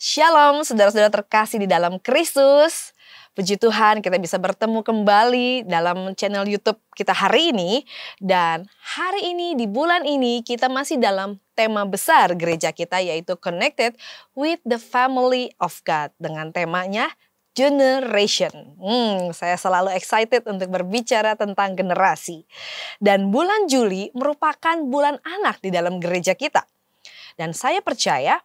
Shalom saudara-saudara terkasih di dalam Kristus. Puji Tuhan kita bisa bertemu kembali dalam channel YouTube kita hari ini. Dan hari ini di bulan ini kita masih dalam tema besar gereja kita, yaitu Connected with the Family of God. Dengan temanya Generation. Saya selalu excited untuk berbicara tentang generasi. Dan bulan Juli merupakan bulan anak di dalam gereja kita. Dan saya percaya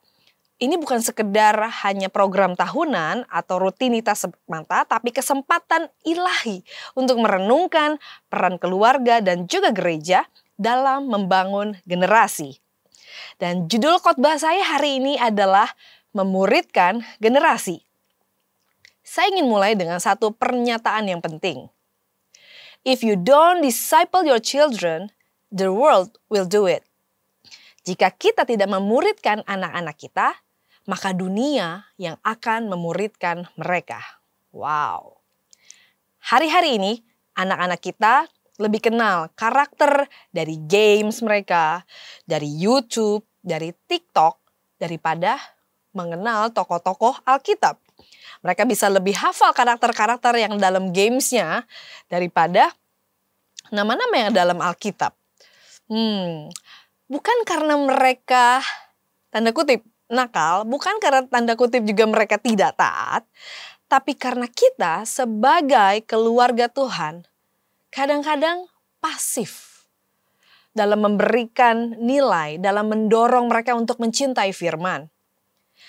ini bukan sekedar hanya program tahunan atau rutinitas semata, tapi kesempatan ilahi untuk merenungkan peran keluarga dan juga gereja dalam membangun generasi. Dan judul khotbah saya hari ini adalah memuridkan generasi. Saya ingin mulai dengan satu pernyataan yang penting. If you don't disciple your children, the world will do it. Jika kita tidak memuridkan anak-anak kita, maka dunia yang akan memuridkan mereka. Wow. Hari-hari ini anak-anak kita lebih kenal karakter dari games mereka, dari YouTube, dari TikTok, daripada mengenal tokoh-tokoh Alkitab. Mereka bisa lebih hafal karakter-karakter yang dalam gamesnya daripada nama-nama yang dalam Alkitab. Bukan karena mereka, tanda kutip, nakal, bukan karena tanda kutip juga mereka tidak taat, tapi karena kita sebagai keluarga Tuhan kadang-kadang pasif dalam memberikan nilai, dalam mendorong mereka untuk mencintai firman.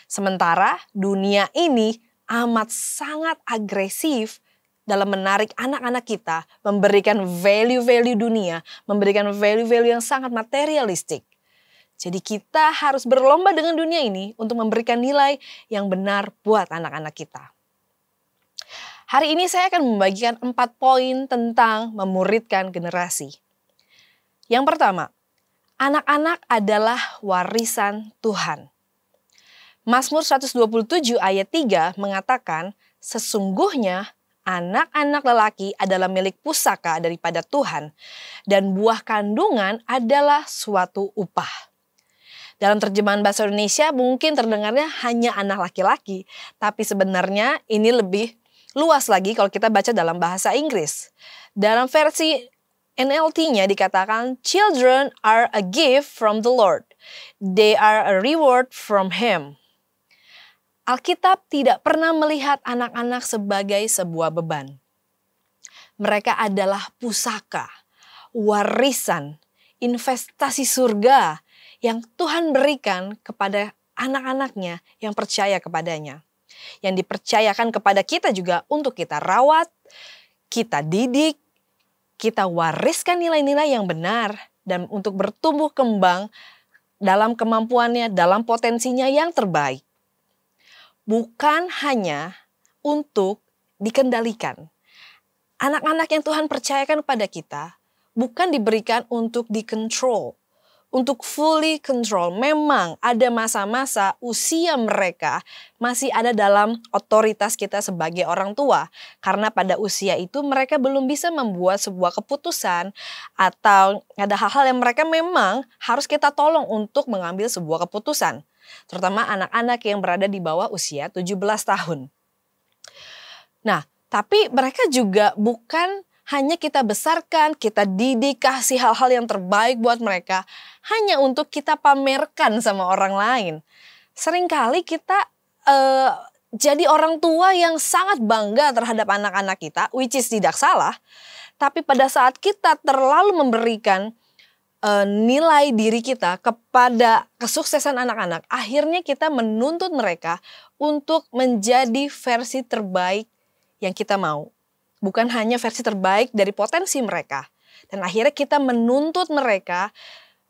Sementara dunia ini amat sangat agresif dalam menarik anak-anak kita, memberikan value-value dunia, memberikan value-value yang sangat materialistik. Jadi kita harus berlomba dengan dunia ini untuk memberikan nilai yang benar buat anak-anak kita. Hari ini saya akan membagikan 4 poin tentang memuridkan generasi. Yang pertama, anak-anak adalah warisan Tuhan. Mazmur 127 ayat 3 mengatakan, sesungguhnya anak-anak lelaki adalah milik pusaka daripada Tuhan, dan buah kandungan adalah suatu upah. Dalam terjemahan bahasa Indonesia mungkin terdengarnya hanya anak laki-laki, tapi sebenarnya ini lebih luas lagi kalau kita baca dalam bahasa Inggris. Dalam versi NLT-nya dikatakan, children are a gift from the Lord. They are a reward from Him. Alkitab tidak pernah melihat anak-anak sebagai sebuah beban. Mereka adalah pusaka, warisan, investasi surga yang Tuhan berikan kepada anak-anaknya yang percaya kepadanya. Yang dipercayakan kepada kita juga untuk kita rawat, kita didik, kita wariskan nilai-nilai yang benar, dan untuk bertumbuh kembang dalam kemampuannya, dalam potensinya yang terbaik. Bukan hanya untuk dikendalikan. Anak-anak yang Tuhan percayakan kepada kita bukan diberikan untuk dikontrol, untuk fully control. Memang ada masa-masa usia mereka masih ada dalam otoritas kita sebagai orang tua. Karena pada usia itu mereka belum bisa membuat sebuah keputusan, atau ada hal-hal yang mereka memang harus kita tolong untuk mengambil sebuah keputusan. Terutama anak-anak yang berada di bawah usia 17 tahun. Nah, tapi mereka juga bukan hanya kita besarkan, kita didik, kasih hal-hal yang terbaik buat mereka, hanya untuk kita pamerkan sama orang lain. Seringkali kita jadi orang tua yang sangat bangga terhadap anak-anak kita, which is tidak salah. Tapi pada saat kita terlalu memberikan nilai diri kita kepada kesuksesan anak-anak, akhirnya kita menuntut mereka untuk menjadi versi terbaik yang kita mau. Bukan hanya versi terbaik dari potensi mereka. Dan akhirnya kita menuntut mereka,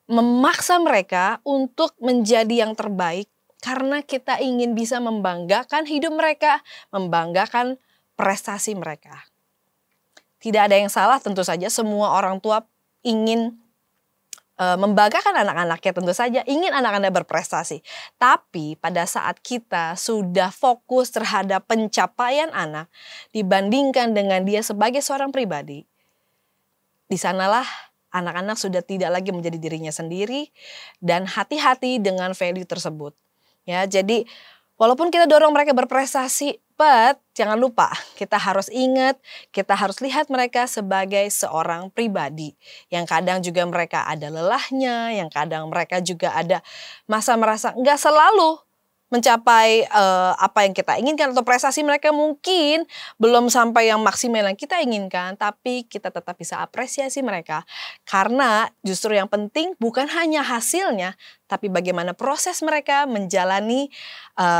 memaksa mereka untuk menjadi yang terbaik. Karena kita ingin bisa membanggakan hidup mereka, membanggakan prestasi mereka. Tidak ada yang salah, tentu saja semua orang tua ingin membanggakan anak-anaknya, tentu saja ingin anak-anak berprestasi. Tapi pada saat kita sudah fokus terhadap pencapaian anak dibandingkan dengan dia sebagai seorang pribadi, di sanalah anak-anak sudah tidak lagi menjadi dirinya sendiri, dan hati-hati dengan value tersebut. Ya, jadi Walaupun kita dorong mereka berprestasi, but jangan lupa kita harus ingat, kita harus lihat mereka sebagai seorang pribadi. Yang kadang juga mereka ada lelahnya, yang kadang mereka juga ada masa merasa nggak selalu mencapai apa yang kita inginkan, atau prestasi mereka mungkin belum sampai yang maksimal yang kita inginkan, tapi kita tetap bisa apresiasi mereka. Karena justru yang penting bukan hanya hasilnya, tapi bagaimana proses mereka menjalani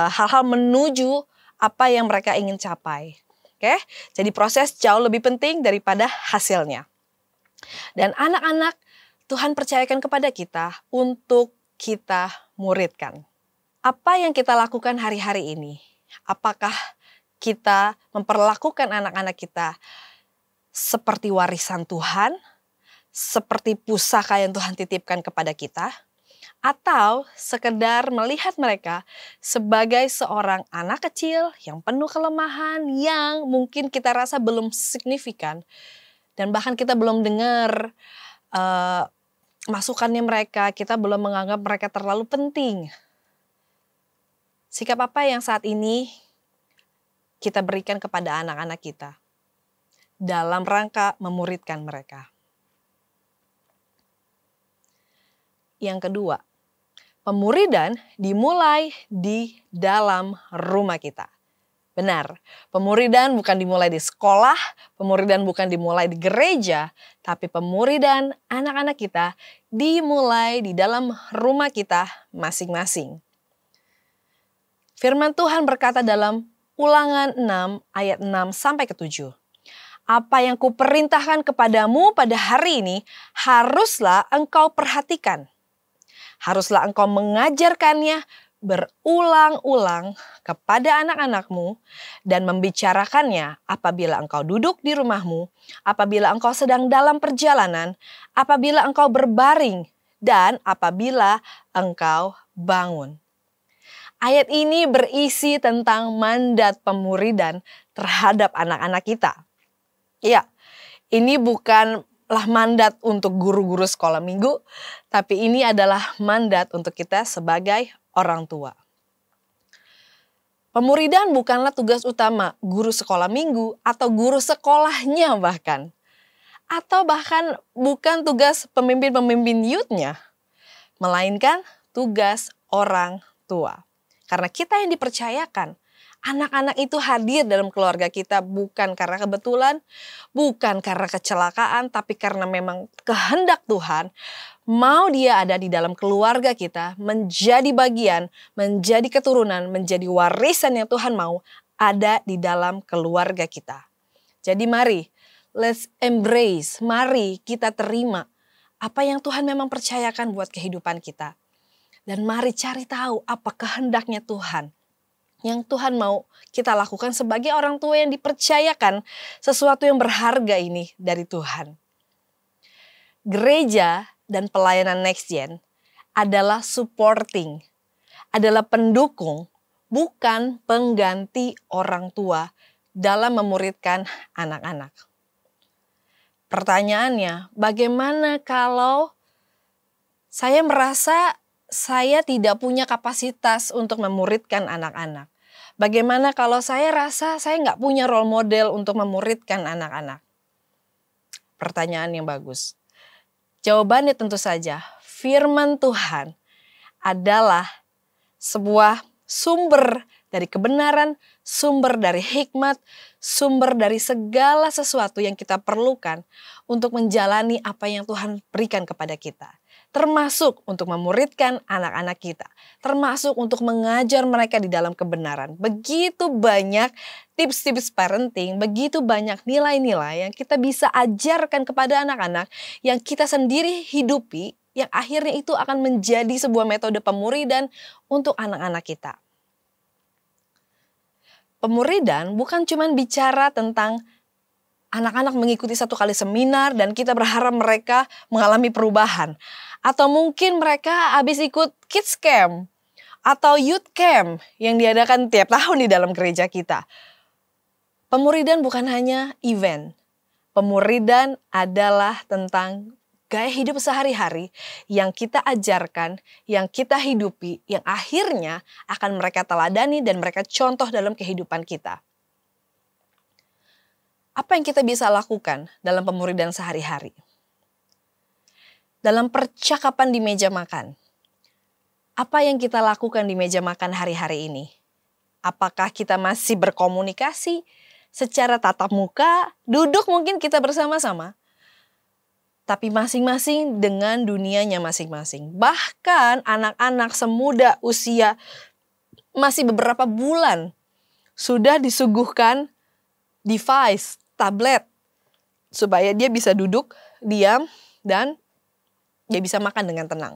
hal-hal menuju apa yang mereka ingin capai. Oke, jadi proses jauh lebih penting daripada hasilnya. Dan anak-anak Tuhan percayakan kepada kita untuk kita muridkan. Apa yang kita lakukan hari-hari ini? Apakah kita memperlakukan anak-anak kita seperti warisan Tuhan, seperti pusaka yang Tuhan titipkan kepada kita, atau sekedar melihat mereka sebagai seorang anak kecil yang penuh kelemahan, yang mungkin kita rasa belum signifikan, dan bahkan kita belum dengar masukannya mereka, kita belum menganggap mereka terlalu penting. Sikap apa yang saat ini kita berikan kepada anak-anak kita dalam rangka memuridkan mereka? Yang kedua, pemuridan dimulai di dalam rumah kita. Benar, pemuridan bukan dimulai di sekolah, pemuridan bukan dimulai di gereja, tapi pemuridan anak-anak kita dimulai di dalam rumah kita masing-masing. Firman Tuhan berkata dalam Ulangan 6 ayat 6 sampai ke 7. Apa yang kuperintahkan kepadamu pada hari ini haruslah engkau perhatikan. Haruslah engkau mengajarkannya berulang-ulang kepada anak-anakmu dan membicarakannya apabila engkau duduk di rumahmu, apabila engkau sedang dalam perjalanan, apabila engkau berbaring, dan apabila engkau bangun. Ayat ini berisi tentang mandat pemuridan terhadap anak-anak kita. Ya, ini bukanlah mandat untuk guru-guru sekolah minggu, tapi ini adalah mandat untuk kita sebagai orang tua. Pemuridan bukanlah tugas utama guru sekolah minggu atau guru sekolahnya bahkan. Atau bahkan bukan tugas pemimpin-pemimpin youth-nya, melainkan tugas orang tua. Karena kita yang dipercayakan, anak-anak itu hadir dalam keluarga kita bukan karena kebetulan, bukan karena kecelakaan, tapi karena memang kehendak Tuhan. Mau dia ada di dalam keluarga kita, menjadi bagian, menjadi keturunan, menjadi warisan yang Tuhan mau ada di dalam keluarga kita. Jadi mari, let's embrace, mari kita terima apa yang Tuhan memang percayakan buat kehidupan kita. Dan mari cari tahu apa kehendaknya Tuhan. Yang Tuhan mau kita lakukan sebagai orang tua yang dipercayakan sesuatu yang berharga ini dari Tuhan. Gereja dan pelayanan Next Gen adalah supporting, adalah pendukung, bukan pengganti orang tua dalam memuridkan anak-anak. Pertanyaannya, bagaimana kalau saya merasa saya tidak punya kapasitas untuk memuridkan anak-anak? Bagaimana kalau saya rasa saya nggak punya role model untuk memuridkan anak-anak? Pertanyaan yang bagus. Jawabannya tentu saja, firman Tuhan adalah sebuah sumber dari kebenaran, sumber dari hikmat, sumber dari segala sesuatu yang kita perlukan untuk menjalani apa yang Tuhan berikan kepada kita. Termasuk untuk memuridkan anak-anak kita, termasuk untuk mengajar mereka di dalam kebenaran. Begitu banyak tips-tips parenting, begitu banyak nilai-nilai yang kita bisa ajarkan kepada anak-anak, yang kita sendiri hidupi, yang akhirnya itu akan menjadi sebuah metode pemuridan untuk anak-anak kita. Pemuridan bukan cuma bicara tentang anak-anak mengikuti satu kali seminar dan kita berharap mereka mengalami perubahan. Atau mungkin mereka habis ikut kids camp atau youth camp yang diadakan tiap tahun di dalam gereja kita. Pemuridan bukan hanya event. Pemuridan adalah tentang gaya hidup sehari-hari yang kita ajarkan, yang kita hidupi, yang akhirnya akan mereka teladani dan mereka contoh dalam kehidupan kita. Apa yang kita bisa lakukan dalam pemuridan sehari-hari? Dalam percakapan di meja makan, apa yang kita lakukan di meja makan hari-hari ini? Apakah kita masih berkomunikasi secara tatap muka, duduk mungkin kita bersama-sama, tapi masing-masing dengan dunianya masing-masing. Bahkan anak-anak semuda usia masih beberapa bulan sudah disuguhkan device, tablet, supaya dia bisa duduk, diam, dan dia bisa makan dengan tenang.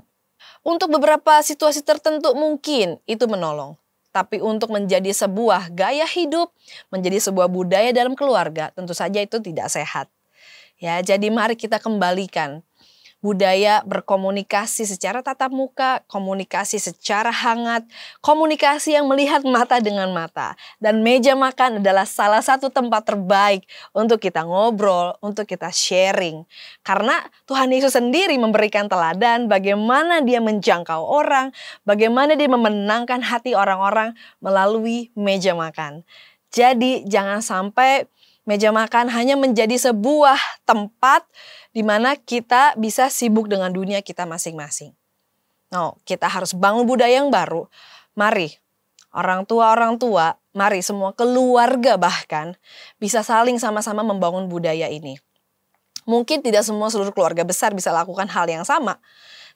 Untuk beberapa situasi tertentu mungkin itu menolong. Tapi untuk menjadi sebuah gaya hidup, menjadi sebuah budaya dalam keluarga, tentu saja itu tidak sehat. Ya, jadi mari kita kembalikan budaya berkomunikasi secara tatap muka, komunikasi secara hangat, komunikasi yang melihat mata dengan mata. Dan meja makan adalah salah satu tempat terbaik untuk kita ngobrol, untuk kita sharing. Karena Tuhan Yesus sendiri memberikan teladan bagaimana dia menjangkau orang, bagaimana dia memenangkan hati orang-orang melalui meja makan. Jadi jangan sampai meja makan hanya menjadi sebuah tempat di mana kita bisa sibuk dengan dunia kita masing-masing. No, kita harus bangun budaya yang baru. Mari orang tua, mari semua keluarga bahkan bisa saling sama-sama membangun budaya ini. Mungkin tidak semua seluruh keluarga besar bisa lakukan hal yang sama.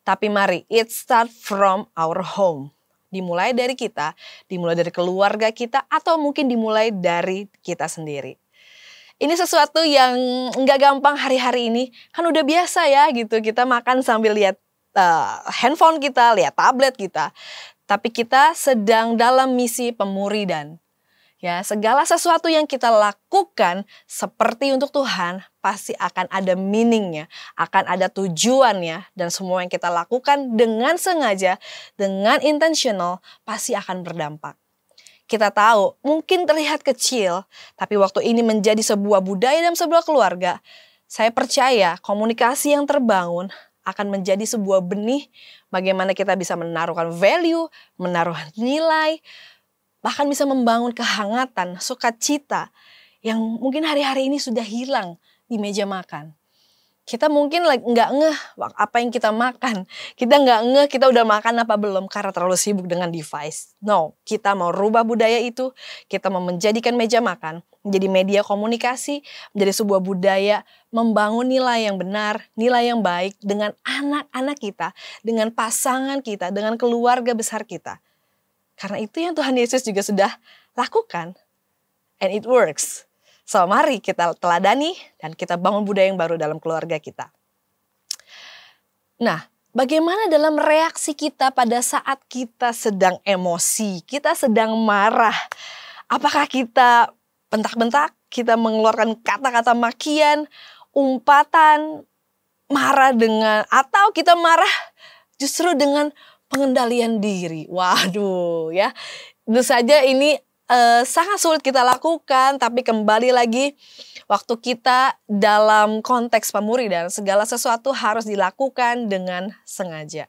Tapi mari, it start from our home. Dimulai dari kita, dimulai dari keluarga kita, atau mungkin dimulai dari kita sendiri. Ini sesuatu yang nggak gampang hari-hari ini. Kan udah biasa ya gitu, kita makan sambil lihat handphone kita, lihat tablet kita. Tapi kita sedang dalam misi pemuridan. Ya, segala sesuatu yang kita lakukan seperti untuk Tuhan pasti akan ada meaningnya, akan ada tujuannya, dan semua yang kita lakukan dengan sengaja, dengan intentional pasti akan berdampak. Kita tahu mungkin terlihat kecil, tapi waktu ini menjadi sebuah budaya dalam sebuah keluarga, saya percaya komunikasi yang terbangun akan menjadi sebuah benih bagaimana kita bisa menaruhkan value, menaruh nilai, bahkan bisa membangun kehangatan, sukacita yang mungkin hari-hari ini sudah hilang di meja makan. Kita mungkin nggak ngeh apa yang kita makan. Kita nggak ngeh kita udah makan apa belum karena terlalu sibuk dengan device. No, kita mau rubah budaya itu. Kita mau menjadikan meja makan menjadi media komunikasi, menjadi sebuah budaya membangun nilai yang benar, nilai yang baik dengan anak-anak kita, dengan pasangan kita, dengan keluarga besar kita. Karena itu yang Tuhan Yesus juga sudah lakukan. And it works. So mari kita teladani dan kita bangun budaya yang baru dalam keluarga kita. Nah, bagaimana dalam reaksi kita pada saat kita sedang emosi, kita sedang marah? Apakah kita bentak-bentak, kita mengeluarkan kata-kata makian, umpatan, marah dengan, atau kita marah justru dengan pengendalian diri? Waduh ya, tentu saja ini sangat sulit kita lakukan, tapi kembali lagi waktu kita dalam konteks pemuridan, segala sesuatu harus dilakukan dengan sengaja.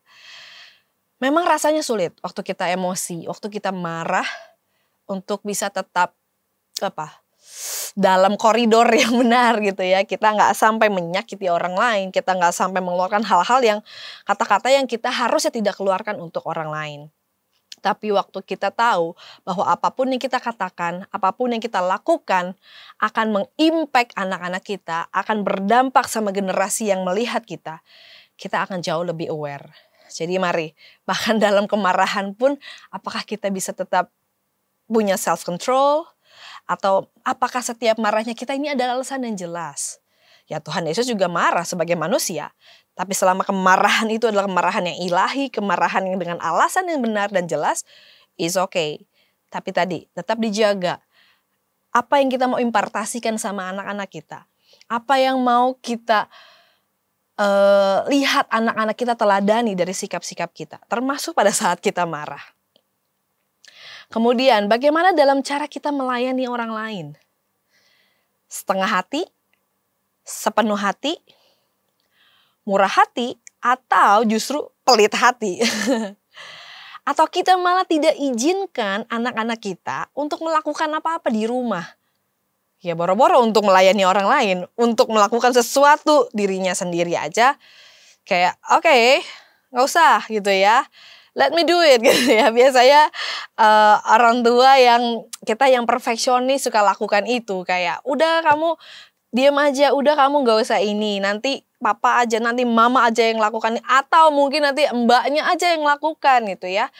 Memang rasanya sulit waktu kita emosi, waktu kita marah untuk bisa tetap dalam koridor yang benar gitu ya. Kita nggak sampai menyakiti orang lain, kita nggak sampai mengeluarkan hal-hal yang kata-kata yang kita harusnya tidak keluarkan untuk orang lain. Tapi waktu kita tahu bahwa apapun yang kita katakan, apapun yang kita lakukan akan mengimpact anak-anak kita, akan berdampak sama generasi yang melihat kita, kita akan jauh lebih aware. Jadi mari, bahkan dalam kemarahan pun, apakah kita bisa tetap punya self control, atau apakah setiap marahnya kita ini ada alasan yang jelas? Ya Tuhan Yesus juga marah sebagai manusia. Tapi selama kemarahan itu adalah kemarahan yang ilahi, kemarahan yang dengan alasan yang benar dan jelas, is okay. Tapi tadi tetap dijaga. Apa yang kita mau impartasikan sama anak-anak kita? Apa yang mau kita lihat anak-anak kita teladani dari sikap-sikap kita, termasuk pada saat kita marah. Kemudian bagaimana dalam cara kita melayani orang lain? Setengah hati, sepenuh hati, murah hati, atau justru pelit hati. Atau kita malah tidak izinkan anak-anak kita untuk melakukan apa-apa di rumah. Ya boro-boro untuk melayani orang lain, untuk melakukan sesuatu dirinya sendiri aja. Kayak oke, gak usah gitu ya. Let me do it gitu ya. Biasanya orang tua yang perfeksionis suka lakukan itu. Kayak udah kamu diam aja, udah kamu gak usah ini. Nanti papa aja, nanti mama aja yang lakukan. Atau mungkin nanti mbaknya aja yang lakukan gitu ya.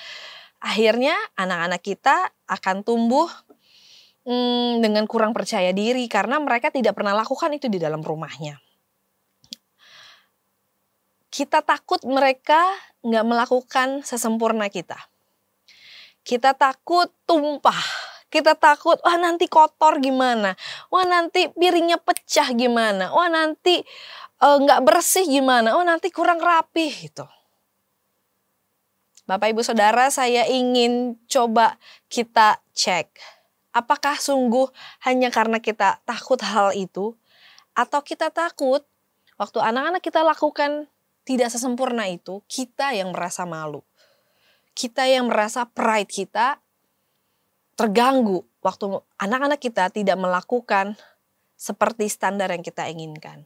Akhirnya anak-anak kita akan tumbuh dengan kurang percaya diri. Karena mereka tidak pernah lakukan itu di dalam rumahnya. Kita takut mereka nggak melakukan sesempurna kita. Kita takut tumpah. Kita takut, wah nanti kotor gimana. Wah nanti piringnya pecah gimana. Wah nanti nggak bersih gimana. Wah nanti kurang rapih gitu. Bapak Ibu Saudara, saya ingin coba kita cek. Apakah sungguh hanya karena kita takut hal itu? Atau kita takut waktu anak-anak kita lakukan tidak sesempurna itu, kita yang merasa malu. Kita yang merasa pride kita terganggu waktu anak-anak kita tidak melakukan seperti standar yang kita inginkan.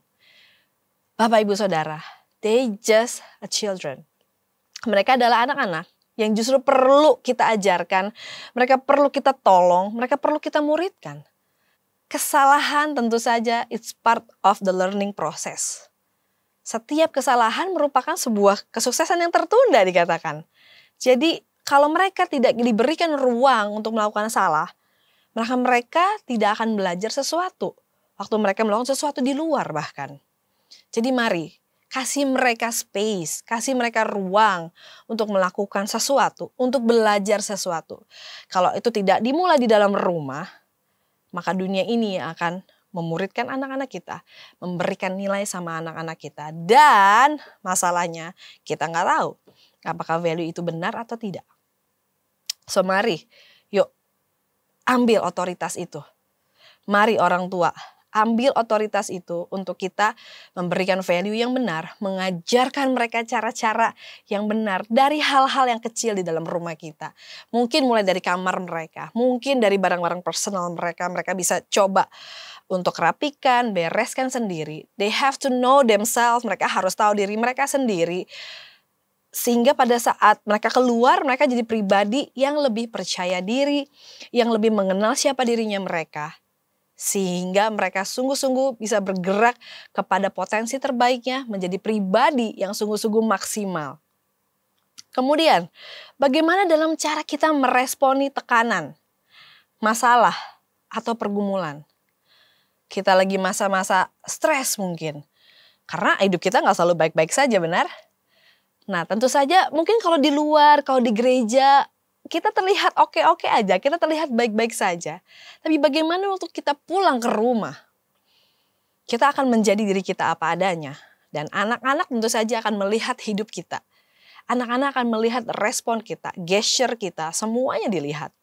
Bapak Ibu Saudara, they just a children. Mereka adalah anak-anak yang justru perlu kita ajarkan, mereka perlu kita tolong, mereka perlu kita muridkan. Kesalahan tentu saja it's part of the learning process. Setiap kesalahan merupakan sebuah kesuksesan yang tertunda dikatakan. Jadi kalau mereka tidak diberikan ruang untuk melakukan salah, maka mereka tidak akan belajar sesuatu. Waktu mereka melakukan sesuatu di luar bahkan. Jadi mari kasih mereka space, kasih mereka ruang untuk melakukan sesuatu, untuk belajar sesuatu. Kalau itu tidak dimulai di dalam rumah, maka dunia ini akan memuridkan anak-anak kita, memberikan nilai sama anak-anak kita. Dan masalahnya kita nggak tahu apakah value itu benar atau tidak. So mari, yuk ambil otoritas itu. Mari orang tua, ambil otoritas itu untuk kita memberikan value yang benar, mengajarkan mereka cara-cara yang benar dari hal-hal yang kecil di dalam rumah kita. Mungkin mulai dari kamar mereka, mungkin dari barang-barang personal mereka bisa coba untuk rapikan, bereskan sendiri. They have to know themselves, mereka harus tahu diri mereka sendiri. Sehingga pada saat mereka keluar, mereka jadi pribadi yang lebih percaya diri, yang lebih mengenal siapa dirinya mereka. Sehingga mereka sungguh-sungguh bisa bergerak kepada potensi terbaiknya, menjadi pribadi yang sungguh-sungguh maksimal. Kemudian, bagaimana dalam cara kita meresponi tekanan, masalah, atau pergumulan? Kita lagi masa-masa stres mungkin. Karena hidup kita nggak selalu baik-baik saja, benar? Nah tentu saja mungkin kalau di luar, kalau di gereja, kita terlihat oke-oke aja, kita terlihat baik-baik saja. Tapi bagaimana waktu kita pulang ke rumah? Kita akan menjadi diri kita apa adanya. Dan anak-anak tentu saja akan melihat hidup kita. Anak-anak akan melihat respon kita, gesture kita, semuanya dilihat.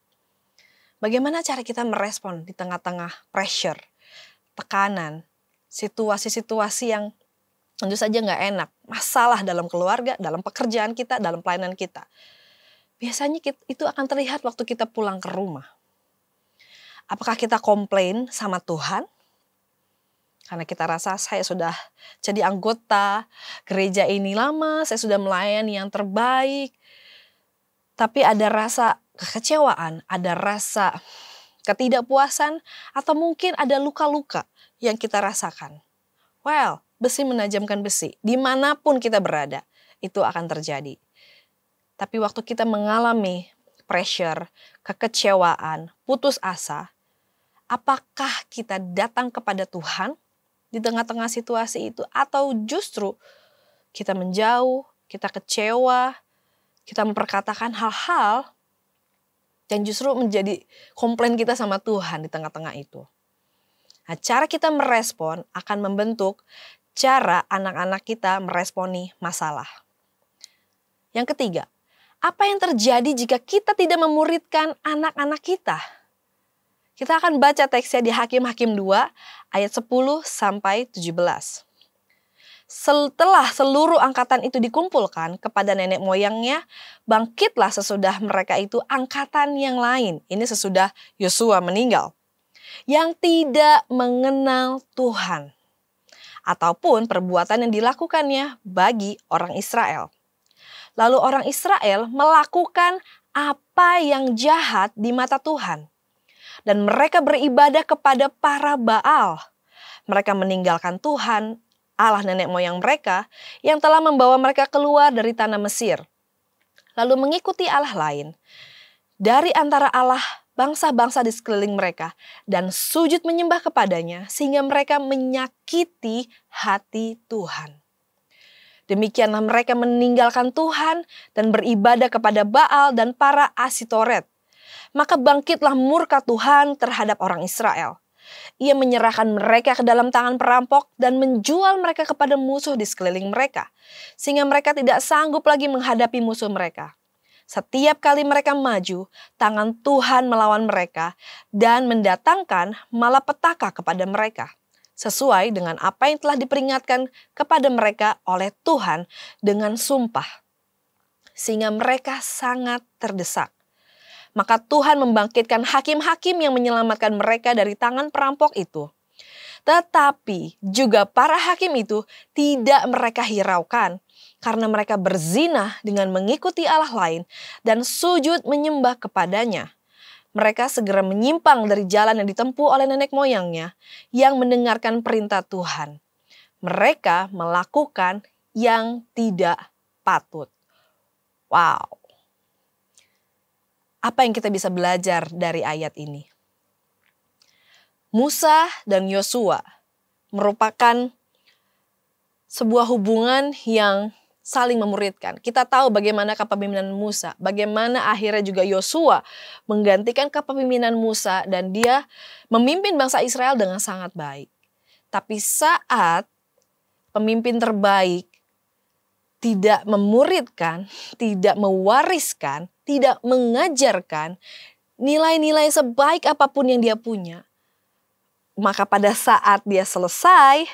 Bagaimana cara kita merespon di tengah-tengah pressure, tekanan, situasi-situasi yang tentu saja nggak enak. Masalah dalam keluarga, dalam pekerjaan kita, dalam pelayanan kita. Biasanya itu akan terlihat waktu kita pulang ke rumah. Apakah kita komplain sama Tuhan? Karena kita rasa saya sudah jadi anggota gereja ini lama, saya sudah melayani yang terbaik. Tapi ada rasa kekecewaan, ada rasa ketidakpuasan, atau mungkin ada luka-luka yang kita rasakan. Well, besi menajamkan besi, dimanapun kita berada, itu akan terjadi. Tapi waktu kita mengalami pressure, kekecewaan, putus asa, apakah kita datang kepada Tuhan di tengah-tengah situasi itu? Atau justru kita menjauh, kita kecewa, kita memperkatakan hal-hal yang justru menjadi komplain kita sama Tuhan di tengah-tengah itu. Nah, cara kita merespon akan membentuk cara anak-anak kita meresponi masalah. Yang ketiga, apa yang terjadi jika kita tidak memuridkan anak-anak kita? Kita akan baca teksnya di Hakim-Hakim 2 ayat 10 sampai 17. Setelah seluruh angkatan itu dikumpulkan kepada nenek moyangnya, bangkitlah sesudah mereka itu angkatan yang lain. Ini sesudah Yosua meninggal. Yang tidak mengenal Tuhan. Ataupun perbuatan yang dilakukannya bagi orang Israel. Lalu orang Israel melakukan apa yang jahat di mata Tuhan. Dan mereka beribadah kepada para Baal. Mereka meninggalkan Tuhan, Allah nenek moyang mereka yang telah membawa mereka keluar dari tanah Mesir. Lalu mengikuti Allah lain dari antara Allah bangsa-bangsa di sekeliling mereka dan sujud menyembah kepadanya sehingga mereka menyakiti hati Tuhan. Demikianlah mereka meninggalkan Tuhan dan beribadah kepada Baal dan para Asitoret. Maka bangkitlah murka Tuhan terhadap orang Israel. Ia menyerahkan mereka ke dalam tangan perampok dan menjual mereka kepada musuh di sekeliling mereka. Sehingga mereka tidak sanggup lagi menghadapi musuh mereka. Setiap kali mereka maju, tangan Tuhan melawan mereka dan mendatangkan malapetaka kepada mereka. Sesuai dengan apa yang telah diperingatkan kepada mereka oleh Tuhan dengan sumpah. Sehingga mereka sangat terdesak. Maka Tuhan membangkitkan hakim-hakim yang menyelamatkan mereka dari tangan perampok itu. Tetapi juga para hakim itu tidak mereka hiraukan. Karena mereka berzina dengan mengikuti Allah lain dan sujud menyembah kepadanya. Mereka segera menyimpang dari jalan yang ditempuh oleh nenek moyangnya yang mendengarkan perintah Tuhan. Mereka melakukan yang tidak patut. Wow. Apa yang kita bisa belajar dari ayat ini? Musa dan Yosua merupakan sebuah hubungan yang saling memuridkan. Kita tahu bagaimana kepemimpinan Musa, bagaimana akhirnya juga Yosua menggantikan kepemimpinan Musa dan dia memimpin bangsa Israel dengan sangat baik. Tapi saat pemimpin terbaik tidak memuridkan, tidak mewariskan, tidak mengajarkan nilai-nilai sebaik apapun yang dia punya, maka pada saat dia selesai,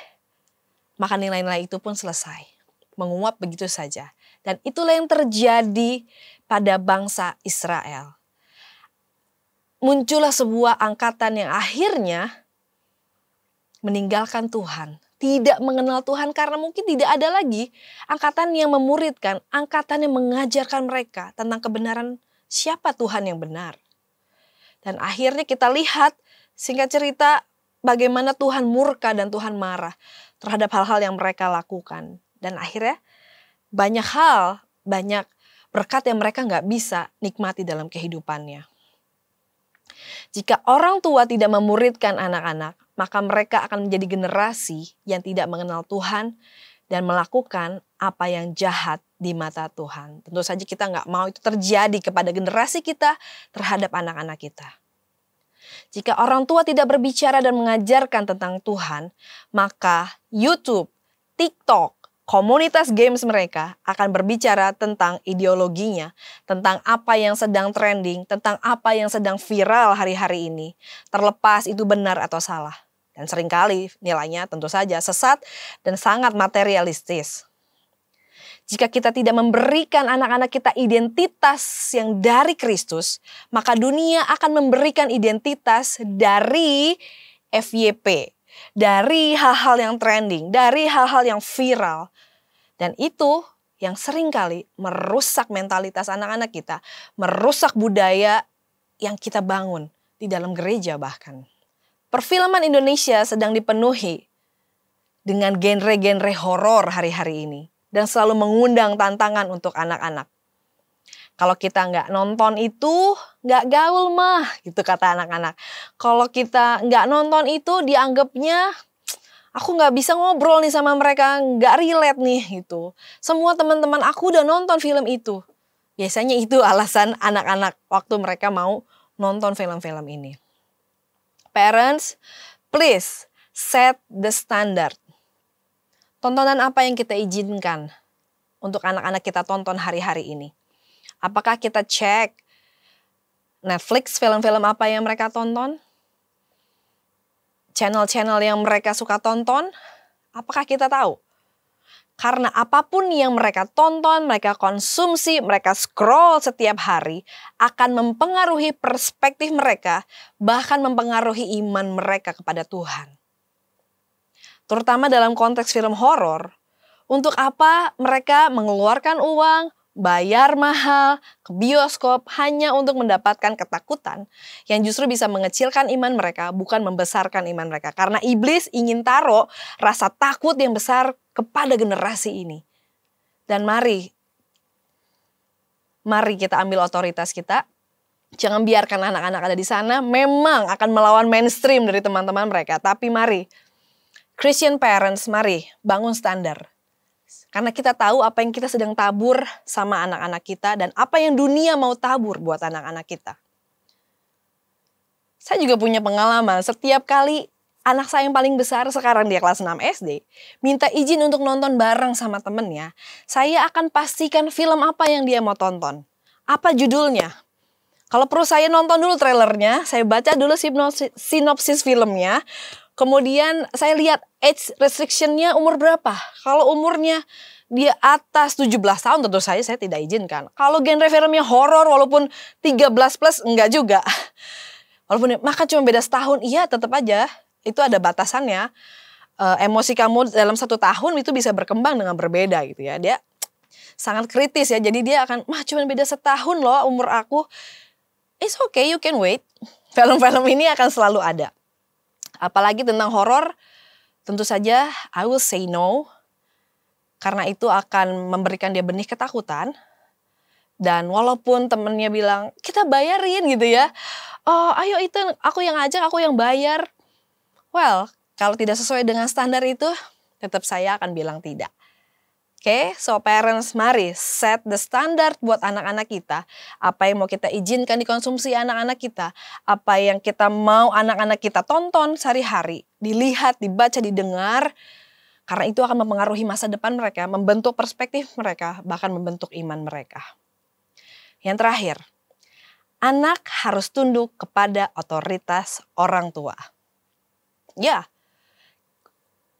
maka nilai-nilai itu pun selesai. Menguap begitu saja. Dan itulah yang terjadi pada bangsa Israel. Muncullah sebuah angkatan yang akhirnya meninggalkan Tuhan. Tidak mengenal Tuhan karena mungkin tidak ada lagi angkatan yang memuridkan, angkatan yang mengajarkan mereka tentang kebenaran siapa Tuhan yang benar. Dan akhirnya kita lihat singkat cerita bagaimana Tuhan murka dan Tuhan marah terhadap hal-hal yang mereka lakukan. Dan akhirnya banyak hal, banyak berkat yang mereka nggak bisa nikmati dalam kehidupannya. Jika orang tua tidak memuridkan anak-anak, maka mereka akan menjadi generasi yang tidak mengenal Tuhan dan melakukan apa yang jahat di mata Tuhan. Tentu saja kita nggak mau itu terjadi kepada generasi kita terhadap anak-anak kita. Jika orang tua tidak berbicara dan mengajarkan tentang Tuhan, maka YouTube, TikTok, komunitas games mereka akan berbicara tentang ideologinya, tentang apa yang sedang trending, tentang apa yang sedang viral hari-hari ini. Terlepas itu benar atau salah. Dan seringkali nilainya tentu saja sesat dan sangat materialistis. Jika kita tidak memberikan anak-anak kita identitas yang dari Kristus, maka dunia akan memberikan identitas dari FYP. Dari hal-hal yang trending, dari hal-hal yang viral. Dan itu yang seringkali merusak mentalitas anak-anak kita, merusak budaya yang kita bangun di dalam gereja bahkan. Perfilman Indonesia sedang dipenuhi dengan genre-genre horor hari-hari ini dan selalu mengundang tantangan untuk anak-anak. Kalau kita nggak nonton itu, nggak gaul mah, gitu kata anak-anak. Kalau kita nggak nonton itu dianggapnya, aku nggak bisa ngobrol nih sama mereka, nggak relate nih gitu. Semua teman-teman aku udah nonton film itu. Biasanya itu alasan anak-anak waktu mereka mau nonton film-film ini. Parents, please set the standard. Tontonan apa yang kita izinkan untuk anak-anak kita tonton hari-hari ini? Apakah kita cek Netflix film-film apa yang mereka tonton? Channel-channel yang mereka suka tonton? Apakah kita tahu? Karena apapun yang mereka tonton, mereka konsumsi, mereka scroll setiap hari akan mempengaruhi perspektif mereka, bahkan mempengaruhi iman mereka kepada Tuhan. Terutama dalam konteks film horor, untuk apa mereka mengeluarkan uang, bayar mahal, ke bioskop hanya untuk mendapatkan ketakutan yang justru bisa mengecilkan iman mereka, bukan membesarkan iman mereka. Karena iblis ingin taruh rasa takut yang besar kepada generasi ini. Dan mari kita ambil otoritas kita. Jangan biarkan anak-anak ada di sana, memang akan melawan mainstream dari teman-teman mereka. Tapi mari, Christian parents, mari bangun standar. Karena kita tahu apa yang kita sedang tabur sama anak-anak kita dan apa yang dunia mau tabur buat anak-anak kita. Saya juga punya pengalaman, setiap kali anak saya yang paling besar, sekarang dia kelas 6 SD, minta izin untuk nonton bareng sama temennya, saya akan pastikan film apa yang dia mau tonton. Apa judulnya? Kalau perlu saya nonton dulu trailernya, saya baca dulu sinopsis filmnya, kemudian saya lihat age restriction-nya umur berapa. Kalau umurnya dia atas 17 tahun tentu saya tidak izinkan. Kalau genre filmnya horor walaupun 13 plus enggak juga. Walaupun maka cuma beda setahun, iya tetap aja itu ada batasannya. Emosi kamu dalam 1 tahun itu bisa berkembang dengan berbeda gitu ya. Dia sangat kritis ya. Jadi dia akan, cuma beda setahun loh umur aku. It's okay, you can wait. Film-film ini akan selalu ada. Apalagi tentang horor, tentu saja I will say no. Karena itu akan memberikan dia benih ketakutan. Dan walaupun temennya bilang, kita bayarin gitu ya. Oh ayo itu aku yang ajak, aku yang bayar. Well, kalau tidak sesuai dengan standar itu, tetap saya akan bilang tidak. Oke, so parents mari set the standard buat anak-anak kita. Apa yang mau kita izinkan dikonsumsi anak-anak kita. Apa yang kita mau anak-anak kita tonton sehari-hari. Dilihat, dibaca, didengar. Karena itu akan mempengaruhi masa depan mereka, membentuk perspektif mereka, bahkan membentuk iman mereka. Yang terakhir, anak harus tunduk kepada otoritas orang tua. Ya,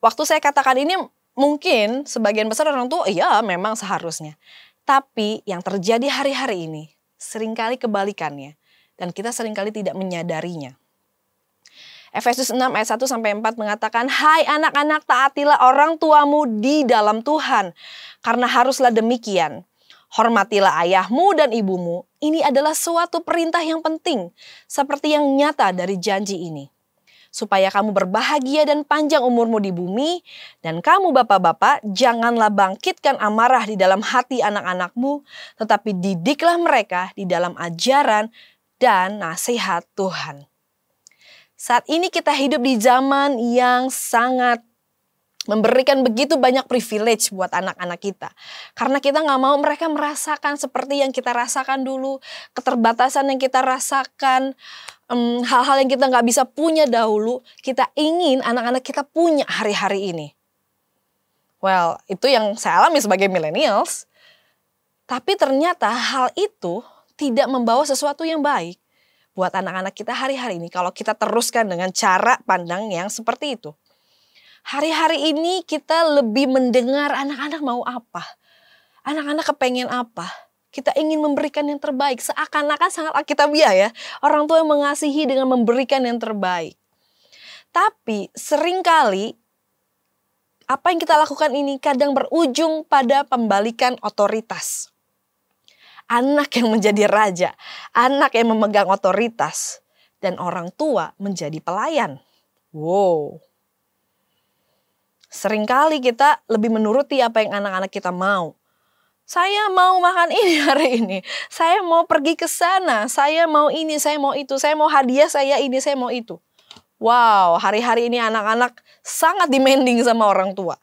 waktu saya katakan ini mungkin sebagian besar orang tua, iya memang seharusnya. Tapi yang terjadi hari-hari ini seringkali kebalikannya. Dan kita seringkali tidak menyadarinya. Efesus 6 ayat 1-4 mengatakan, hai anak-anak taatilah orang tuamu di dalam Tuhan. Karena haruslah demikian. Hormatilah ayahmu dan ibumu. Ini adalah suatu perintah yang penting. Seperti yang nyata dari janji ini. Supaya kamu berbahagia dan panjang umurmu di bumi. Dan kamu bapak-bapak janganlah bangkitkan amarah di dalam hati anak-anakmu. Tetapi didiklah mereka di dalam ajaran dan nasihat Tuhan. Saat ini kita hidup di zaman yang sangat memberikan begitu banyak privilege buat anak-anak kita. Karena kita nggak mau mereka merasakan seperti yang kita rasakan dulu. Keterbatasan yang kita rasakan. Hal-hal yang kita nggak bisa punya dahulu. Kita ingin anak-anak kita punya hari-hari ini. Well, itu yang saya alami sebagai millennials. Tapi ternyata hal itu tidak membawa sesuatu yang baik buat anak-anak kita hari-hari ini kalau kita teruskan dengan cara pandang yang seperti itu. Hari-hari ini kita lebih mendengar anak-anak mau apa. Anak-anak kepengen apa. Kita ingin memberikan yang terbaik. Seakan-akan sangat alkitabiah ya. Orang tua yang mengasihi dengan memberikan yang terbaik. Tapi seringkali apa yang kita lakukan ini kadang berujung pada pembalikan otoritas. Anak yang menjadi raja, anak yang memegang otoritas, dan orang tua menjadi pelayan. Wow. Seringkali kita lebih menuruti apa yang anak-anak kita mau. Saya mau makan ini hari ini, saya mau pergi ke sana, saya mau ini, saya mau itu, saya mau hadiah, saya ini, saya mau itu. Wow, hari-hari ini anak-anak sangat demanding sama orang tua.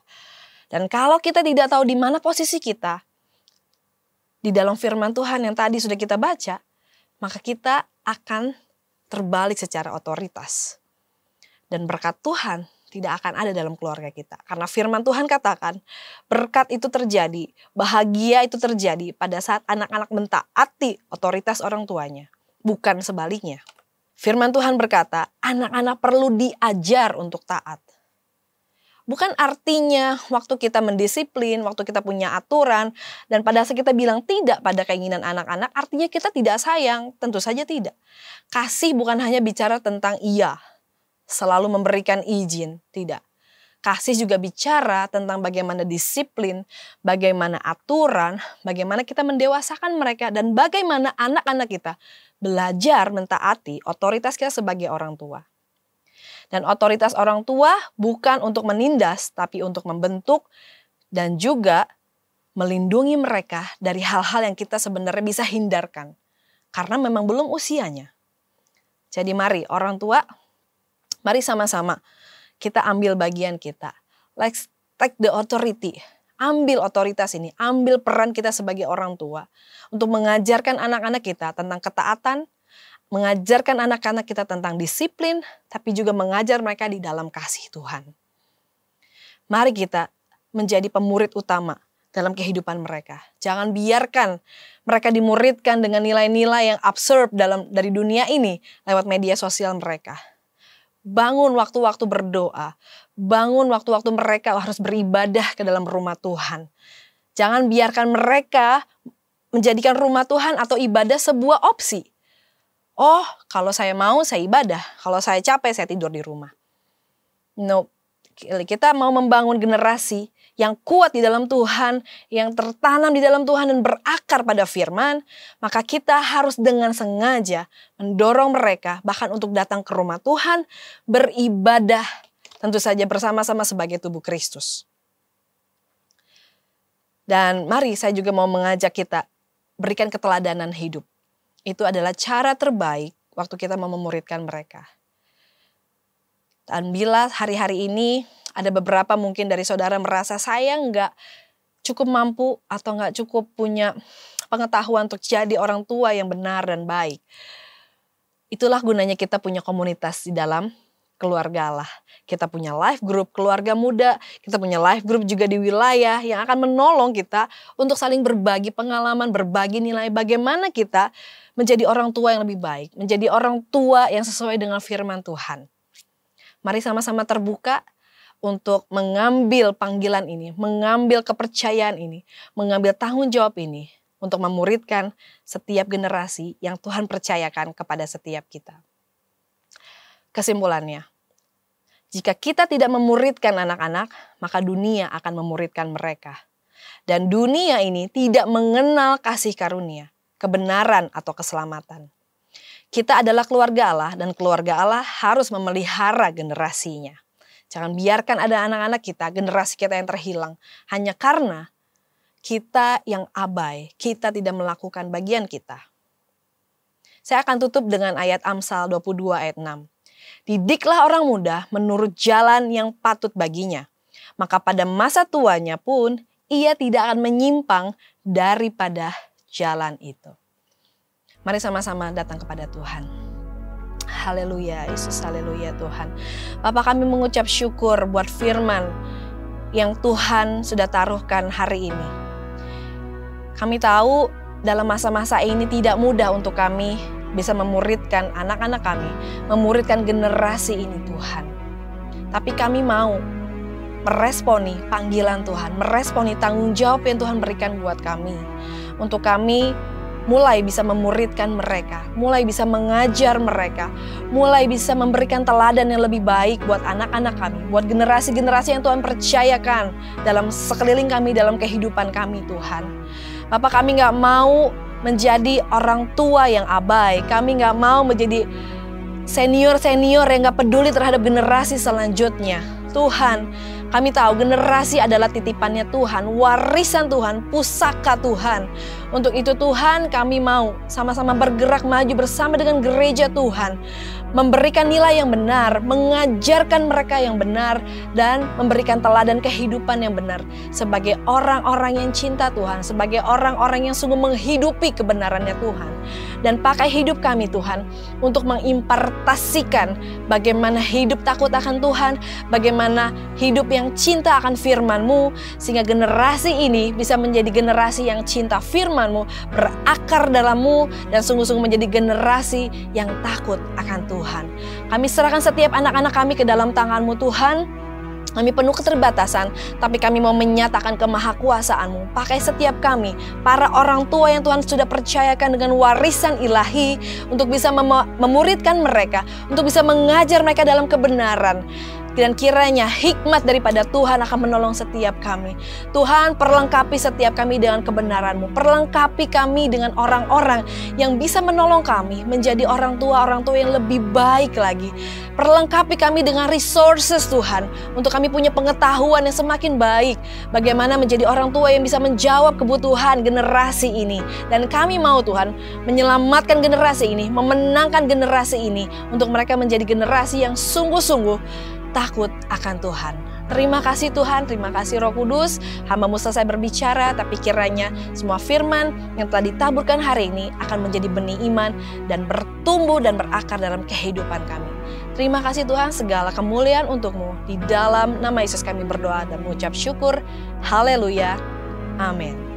Dan kalau kita tidak tahu di mana posisi kita, di dalam firman Tuhan yang tadi sudah kita baca, maka kita akan terbalik secara otoritas. Dan berkat Tuhan tidak akan ada dalam keluarga kita. Karena firman Tuhan katakan, berkat itu terjadi, bahagia itu terjadi pada saat anak-anak mentaati otoritas orang tuanya. Bukan sebaliknya. Firman Tuhan berkata, anak-anak perlu diajar untuk taat. Bukan artinya waktu kita mendisiplin, waktu kita punya aturan, dan pada saat kita bilang tidak pada keinginan anak-anak, artinya kita tidak sayang. Tentu saja tidak. Kasih bukan hanya bicara tentang iya, selalu memberikan izin, tidak. Kasih juga bicara tentang bagaimana disiplin, bagaimana aturan, bagaimana kita mendewasakan mereka, dan bagaimana anak-anak kita belajar mentaati otoritas kita sebagai orang tua. Dan otoritas orang tua bukan untuk menindas, tapi untuk membentuk dan juga melindungi mereka dari hal-hal yang kita sebenarnya bisa hindarkan. Karena memang belum usianya. Jadi mari orang tua, mari sama-sama kita ambil bagian kita. Let's take the authority. Ambil otoritas ini, ambil peran kita sebagai orang tua. Untuk mengajarkan anak-anak kita tentang ketaatan, mengajarkan anak-anak kita tentang disiplin, tapi juga mengajar mereka di dalam kasih Tuhan. Mari kita menjadi pemurid utama dalam kehidupan mereka. Jangan biarkan mereka dimuridkan dengan nilai-nilai yang absurd dari dunia ini lewat media sosial mereka. Bangun waktu-waktu berdoa, bangun waktu-waktu mereka harus beribadah ke dalam rumah Tuhan. Jangan biarkan mereka menjadikan rumah Tuhan atau ibadah sebuah opsi. Oh, kalau saya mau, saya ibadah. Kalau saya capek, saya tidur di rumah. No, kita mau membangun generasi yang kuat di dalam Tuhan, yang tertanam di dalam Tuhan dan berakar pada firman, maka kita harus dengan sengaja mendorong mereka bahkan untuk datang ke rumah Tuhan, beribadah, tentu saja bersama-sama sebagai tubuh Kristus. Dan mari saya juga mau mengajak kita berikan keteladanan hidup. Itu adalah cara terbaik waktu kita mau memuridkan mereka. Dan bila hari-hari ini ada beberapa mungkin dari saudara merasa saya nggak cukup mampu atau nggak cukup punya pengetahuan untuk jadi orang tua yang benar dan baik. Itulah gunanya kita punya komunitas di dalam keluarga Allah. Kita punya life group keluarga muda, kita punya life group juga di wilayah yang akan menolong kita untuk saling berbagi pengalaman, berbagi nilai bagaimana kita menjadi orang tua yang lebih baik, menjadi orang tua yang sesuai dengan firman Tuhan. Mari sama-sama terbuka untuk mengambil panggilan ini, mengambil kepercayaan ini, mengambil tanggung jawab ini untuk memuridkan setiap generasi yang Tuhan percayakan kepada setiap kita. Kesimpulannya, jika kita tidak memuridkan anak-anak, maka dunia akan memuridkan mereka. Dan dunia ini tidak mengenal kasih karunia, kebenaran atau keselamatan. Kita adalah keluarga Allah dan keluarga Allah harus memelihara generasinya. Jangan biarkan ada anak-anak kita, generasi kita yang terhilang. Hanya karena kita yang abai, kita tidak melakukan bagian kita. Saya akan tutup dengan ayat Amsal 22 ayat 6. Didiklah orang muda menurut jalan yang patut baginya. Maka pada masa tuanya pun ia tidak akan menyimpang daripada jalan itu. Mari sama-sama datang kepada Tuhan. Haleluya, Yesus, haleluya Tuhan. Bapa, kami mengucap syukur buat firman yang Tuhan sudah taruhkan hari ini. Kami tahu dalam masa-masa ini tidak mudah untuk kami bisa memuridkan anak-anak kami, memuridkan generasi ini Tuhan. Tapi kami mau meresponi panggilan Tuhan, meresponi tanggung jawab yang Tuhan berikan buat kami. Untuk kami mulai bisa memuridkan mereka, mulai bisa mengajar mereka, mulai bisa memberikan teladan yang lebih baik buat anak-anak kami, buat generasi-generasi yang Tuhan percayakan dalam sekeliling kami, dalam kehidupan kami Tuhan. Bapak, kami gak mau menjadi orang tua yang abai, kami gak mau menjadi senior-senior yang gak peduli terhadap generasi selanjutnya. Tuhan, kami tahu generasi adalah titipannya Tuhan, warisan Tuhan, pusaka Tuhan. Untuk itu Tuhan, kami mau sama-sama bergerak maju bersama dengan gereja Tuhan, memberikan nilai yang benar, mengajarkan mereka yang benar, dan memberikan teladan kehidupan yang benar sebagai orang-orang yang cinta Tuhan, sebagai orang-orang yang sungguh menghidupi kebenarannya Tuhan. Dan pakai hidup kami Tuhan untuk mengimpartasikan bagaimana hidup takut akan Tuhan, bagaimana hidup yang cinta akan firman-Mu, sehingga generasi ini bisa menjadi generasi yang cinta firman-Mu, berakar dalam-Mu, dan sungguh-sungguh menjadi generasi yang takut akan Tuhan. Kami serahkan setiap anak-anak kami ke dalam tangan-Mu Tuhan. Kami penuh keterbatasan, tapi kami mau menyatakan kemahakuasaan-Mu. Pakai setiap kami, para orang tua yang Tuhan sudah percayakan dengan warisan ilahi, untuk bisa memuridkan mereka, untuk bisa mengajar mereka dalam kebenaran. Dan kiranya hikmat daripada Tuhan akan menolong setiap kami. Tuhan, perlengkapi setiap kami dengan kebenaran-Mu. Perlengkapi kami dengan orang-orang yang bisa menolong kami menjadi orang tua yang lebih baik lagi. Perlengkapi kami dengan resources Tuhan, untuk kami punya pengetahuan yang semakin baik. Bagaimana menjadi orang tua yang bisa menjawab kebutuhan generasi ini. Dan kami mau Tuhan menyelamatkan generasi ini, memenangkan generasi ini, untuk mereka menjadi generasi yang sungguh-sungguh takut akan Tuhan. Terima kasih Tuhan, terima kasih Roh Kudus. Hamba-Mu selesai berbicara, tapi kiranya semua firman yang telah ditaburkan hari ini akan menjadi benih iman dan bertumbuh dan berakar dalam kehidupan kami. Terima kasih Tuhan, segala kemuliaan untuk-Mu. Di dalam nama Yesus kami berdoa dan mengucap syukur. Haleluya. Amin.